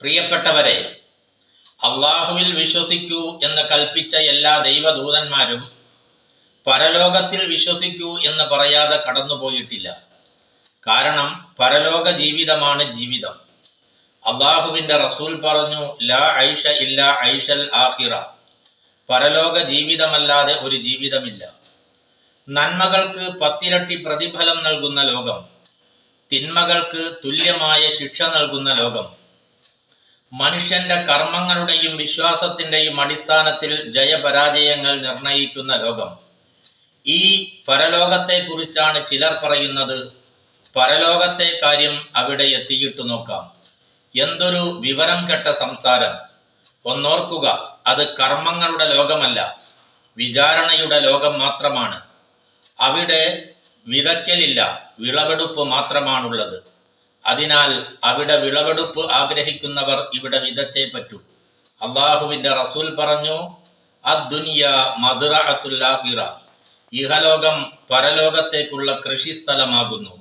പ്രിയപ്പെട്ടവരെ, അള്ളാഹുവിൽ വിശ്വസിക്കൂ എന്ന് കൽപ്പിച്ച എല്ലാ ദൈവദൂതന്മാരും പരലോകത്തിൽ വിശ്വസിക്കൂ എന്ന് പറയാതെ കടന്നുപോയിട്ടില്ല. കാരണം പരലോക ജീവിതമാണ് ജീവിതം. അള്ളാഹുവിൻ്റെ റസൂൽ പറഞ്ഞു, ലാ ഐഷ ഇല്ല ഐഷൽ ആഖിറ. പരലോക ജീവിതമല്ലാതെ ഒരു ജീവിതമില്ല. നന്മകൾക്ക് 10 ഇരട്ടി പ്രതിഫലം നൽകുന്ന ലോകം, തിന്മകൾക്ക് തുല്യമായ ശിക്ഷ നൽകുന്ന ലോകം, മനുഷ്യന്റെ കർമ്മങ്ങളുടെയും വിശ്വാസത്തിൻ്റെയും അടിസ്ഥാനത്തിൽ ജയപരാജയങ്ങൾ നിർണയിക്കുന്ന ലോകം. ഈ പരലോകത്തെക്കുറിച്ചാണ് ചിലർ പറയുന്നത്, പരലോകത്തെ കാര്യം അവിടെ എത്തിയിട്ടു നോക്കാം. എന്തൊരു വിവരം കെട്ട സംസാരം! ഒന്നോർക്കുക, അത് കർമ്മങ്ങളുടെ ലോകമല്ല, വിചാരണയുടെ ലോകം മാത്രമാണ്. അവിടെ വിതയ്ക്കലില്ല, വിളവെടുപ്പ് മാത്രമാണുള്ളത്. അതിനാൽ അവിടെ വിളവെടുപ്പ് ആഗ്രഹിക്കുന്നവർ ഇവിടെ വിതച്ചേ പറ്റൂ. അള്ളാഹുവിൻ്റെ റസൂൽ പറഞ്ഞു, അദ്ദുനിയ മസ്റഅത്തുൽ ആഖിറ. ഇഹലോകം പരലോകത്തേക്കുള്ള കൃഷിസ്ഥലമാകുന്നു.